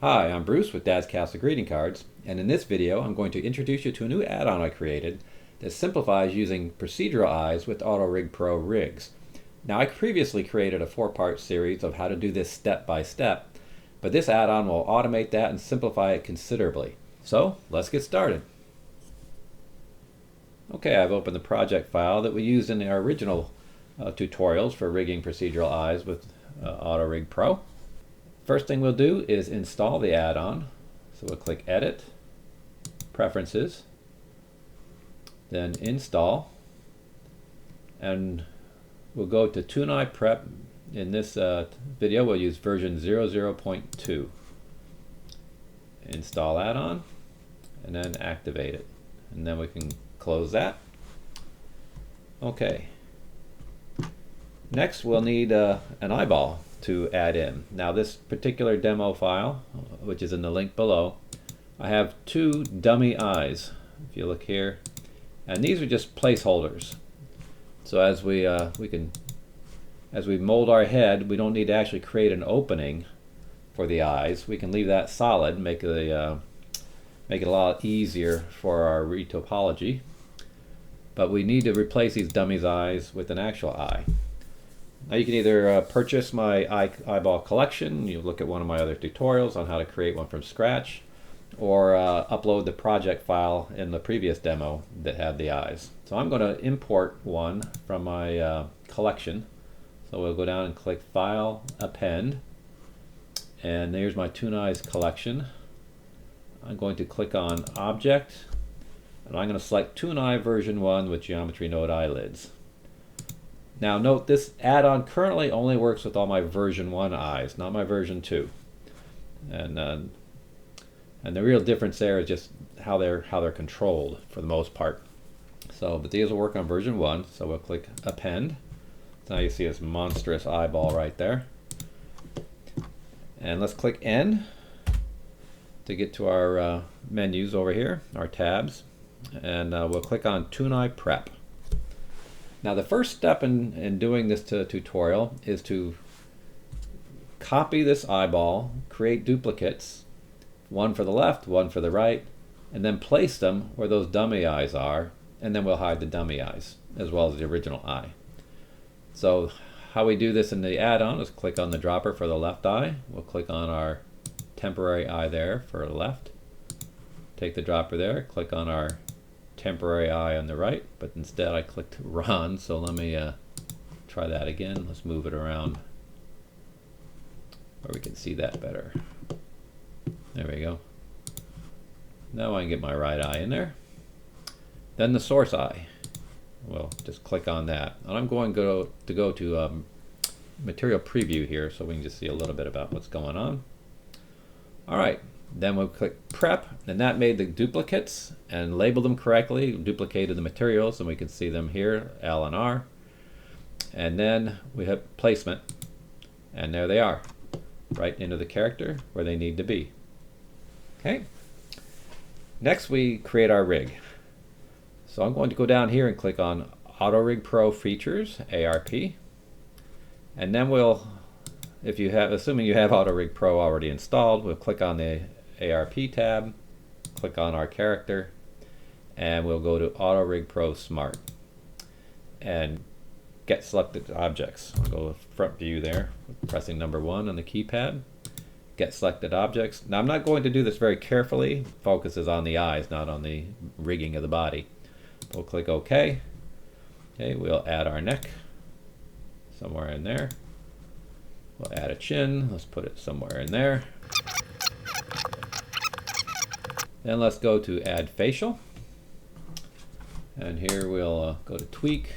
Hi, I'm Bruce with Dad's Castle Greeting Cards, and in this video I'm going to introduce you to a new add-on I created that simplifies using procedural eyes with Auto Rig Pro rigs. Now, I previously created a 4-part series of how to do this step by step, but this add-on will automate that and simplify it considerably. So let's get started. Okay, I've opened the project file that we used in our original tutorials for rigging procedural eyes with Auto Rig Pro. First thing we'll do is install the add-on. So we'll click Edit, Preferences, then Install, and we'll go to Toon Eye Prep. In this video we'll use version 00.2. Install add-on and then activate it, and then we can close that. Okay, next we'll need an eyeball to add in. Now, this particular demo file, which is in the link below, I have 2 dummy eyes, if you look here, and these are just placeholders. So as we mold our head, we don't need to actually create an opening for the eyes. We can leave that solid, make it a lot easier for our retopology. But we need to replace these dummies' eyes with an actual eye. Now, you can either purchase my eyeball collection, you look at one of my other tutorials on how to create one from scratch, or upload the project file in the previous demo that had the eyes. So I'm going to import one from my collection. So we'll go down and click File, Append, and there's my Toon Eyes Collection. I'm going to click on Object, and I'm going to select Toon Eye version 1 with geometry node eyelids. Now note, this add-on currently only works with all my version 1 eyes, not my version 2. And the real difference there is just how they're controlled for the most part. So, but these will work on version 1. So we'll click Append. Now you see this monstrous eyeball right there. And let's click N to get to our menus over here, our tabs, and we'll click on Toon Eye Prep. Now, the first step in doing this tutorial is to copy this eyeball, create duplicates, one for the left, one for the right, and then place them where those dummy eyes are, and then we'll hide the dummy eyes as well as the original eye. So how we do this in the add-on is click on the dropper for the left eye. We'll click on our temporary eye there for the left. Take the dropper there, click on our temporary eye on the right, but instead I clicked Run, so let me try that again. Let's move it around where we can see that better. There we go. Now I can get my right eye in there. Then the source eye. Well, just click on that. And I'm going to go to material preview here so we can just see a little bit about what's going on. All right. Then we'll click Prep, and that made the duplicates and labeled them correctly, duplicated the materials, and we can see them here, L and R. And then we have placement, and there they are, right into the character where they need to be. Okay. Next, we create our rig. So I'm going to go down here and click on Auto Rig Pro Features, ARP, and then we'll, assuming you have Auto Rig Pro already installed, we'll click on the ARP tab, click on our character, and we'll go to Auto Rig Pro Smart and get selected objects. I'll go to front view there, pressing number 1 on the keypad, get selected objects. Now, I'm not going to do this very carefully. Focus is on the eyes, not on the rigging of the body. We'll click OK. Okay, we'll add our neck somewhere in there. We'll add a chin. Let's put it somewhere in there. Then let's go to Add Facial. And here we'll go to Tweak.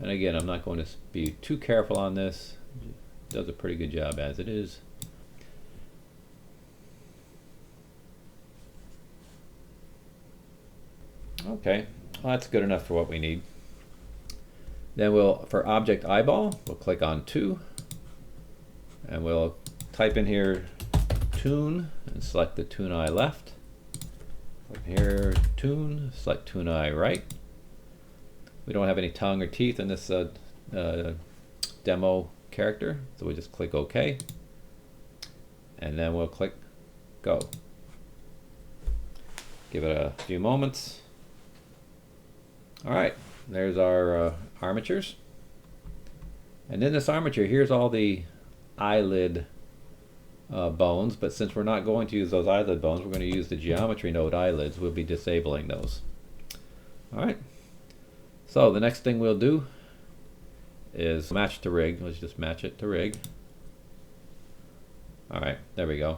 And again, I'm not going to be too careful on this. It does a pretty good job as it is. Okay, well, that's good enough for what we need. Then for Object Eyeball, we'll click on 2. And we'll type in here Toon and select the Toon Eye left. Click here, Toon, select Toon Eye right. We don't have any tongue or teeth in this demo character, so we just click OK. And then we'll click go. Give it a few moments. All right, there's our armatures. And in this armature, here's all the eyelid bones, but since we're not going to use those eyelid bones, we're going to use the geometry node eyelids. We'll be disabling those. All right, so the next thing we'll do is match to rig. Let's just match it to rig. All right, there we go.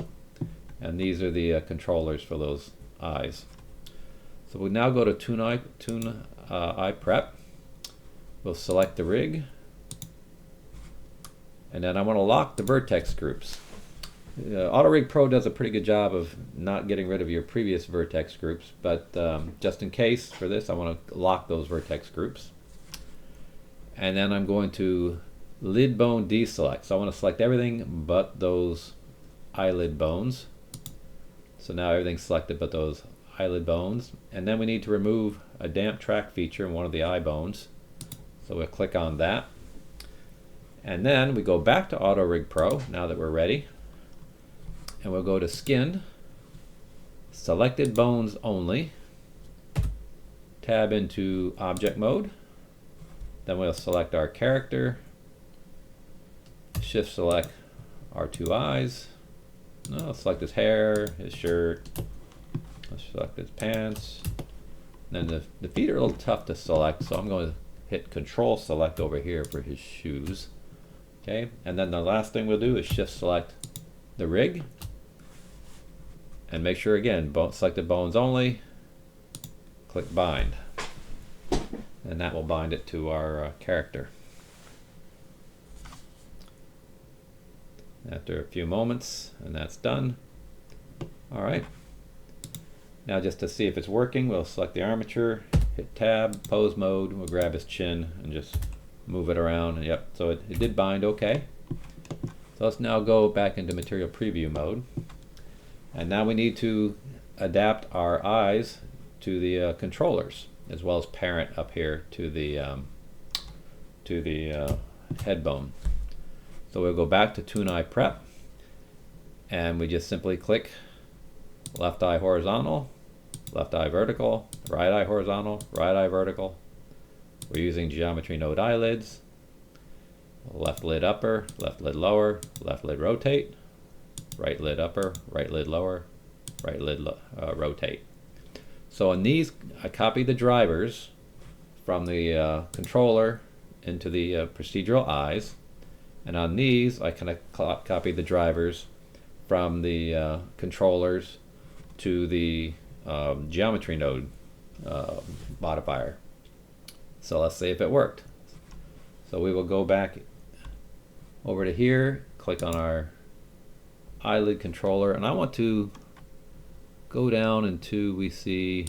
And these are the controllers for those eyes. So we now go to Toon Eye Prep. We'll select the rig, and then I want to lock the vertex groups. Auto Rig Pro does a pretty good job of not getting rid of your previous vertex groups, but just in case for this, I want to lock those vertex groups. And then I'm going to lid bone deselect. So I want to select everything but those eyelid bones. So now everything's selected but those eyelid bones. And then we need to remove a damp track feature in one of the eye bones. So we'll click on that. And then we go back to Auto Rig Pro now that we're ready. And we'll go to Skin, Selected Bones Only, tab into Object Mode. Then we'll select our character, shift select our two eyes. No, select his hair, his shirt. Let's select his pants. And then the feet are a little tough to select, so I'm going to hit Control Select over here for his shoes. Okay, and then the last thing we'll do is shift select the rig. And make sure again, selected bones only, click bind. And that will bind it to our character. After a few moments, and that's done. All right. Now just to see if it's working, we'll select the armature, hit tab, pose mode, we'll grab his chin and just move it around. And yep, so it did bind okay. So let's now go back into material preview mode. And now we need to adapt our eyes to the controllers, as well as parent up here to the head bone. So we'll go back to Toon Eye Prep, and we just simply click left eye horizontal, left eye vertical, right eye horizontal, right eye vertical. We're using geometry node eyelids, left lid upper, left lid lower, left lid rotate, right lid upper, right lid lower, right lid rotate. So on these, I copy the drivers from the controller into the procedural eyes, and on these I can copy the drivers from the controllers to the geometry node modifier. So let's see if it worked. So we will go back over to here, click on our eyelid controller, and I want to go down until we see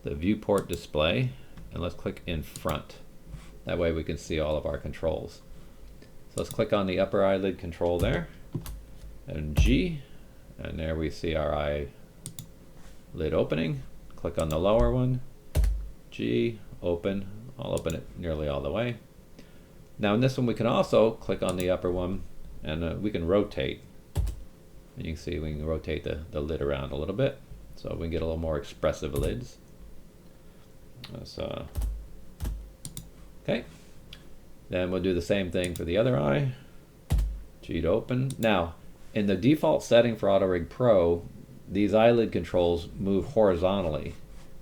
the viewport display, and let's click in front. That way we can see all of our controls. So let's click on the upper eyelid control there, and G, and there we see our eyelid opening. Click on the lower one, G, open. I'll open it nearly all the way. Now in this one we can also click on the upper one, and we can rotate. And you can see we can rotate the lid around a little bit, so we can get a little more expressive lids. Okay. Then we'll do the same thing for the other eye. G to open. Now, in the default setting for Auto Rig Pro, these eyelid controls move horizontally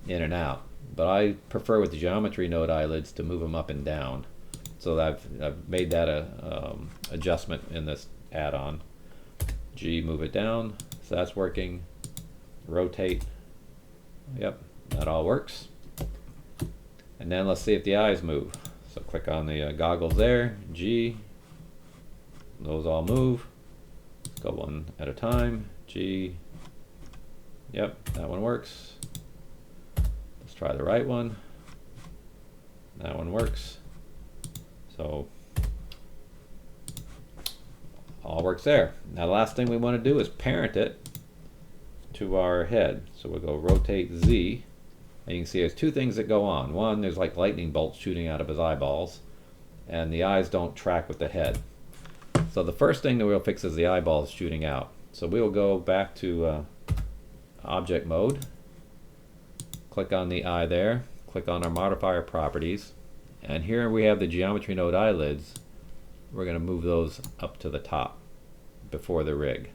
in and out, but I prefer with the geometry node eyelids to move them up and down. So I've made that a adjustment in this add-on. G, move it down, so that's working. Rotate. Yep, that all works. And then let's see if the eyes move. So click on the goggles there, G, those all move. Let's go one at a time, G, yep, that one works. Let's try the right one. That one works. So all works there. Now the last thing we want to do is parent it to our head. So we'll go rotate Z. And you can see there's two things that go on. One, there's like lightning bolts shooting out of his eyeballs, and the eyes don't track with the head. So the first thing that we'll fix is the eyeballs shooting out. So we will go back to object mode, click on the eye there, click on our modifier properties, and here we have the geometry node eyelids. We're going to move those up to the top before the rig.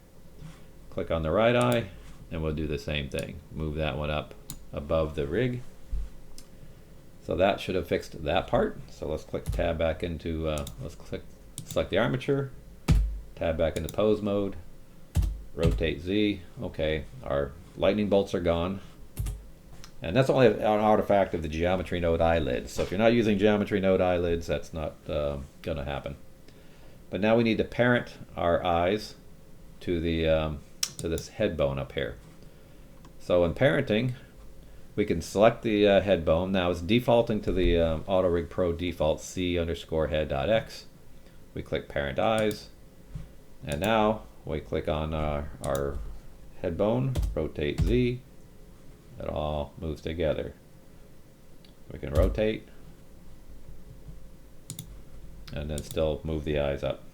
Click on the right eye and we'll do the same thing. Move that one up above the rig. So that should have fixed that part. So let's click tab back into, select the armature, tab back into pose mode, rotate Z. Okay, our lightning bolts are gone. And that's only an artifact of the geometry node eyelids. So if you're not using geometry node eyelids, that's not going to happen. But now we need to parent our eyes to the to this head bone up here. So in parenting, we can select the head bone. Now it's defaulting to the Auto Rig Pro default C_head.x. We click parent eyes, and now we click on our head bone, rotate Z. It all moves together. We can rotate and then still move the eyes up.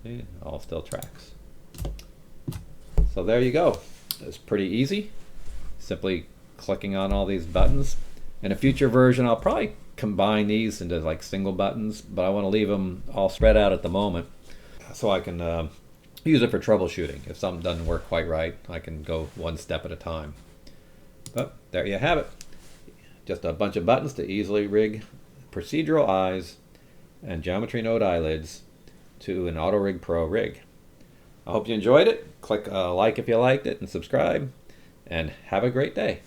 See, all still tracks. So there you go. It's pretty easy. Simply clicking on all these buttons. In a future version, I'll probably combine these into like single buttons, but I want to leave them all spread out at the moment so I can use it for troubleshooting. If something doesn't work quite right, I can go one step at a time. But there you have it. Just a bunch of buttons to easily rig procedural eyes and geometry node eyelids to an Auto Rig Pro rig. I hope you enjoyed it. Click like if you liked it and subscribe, and have a great day.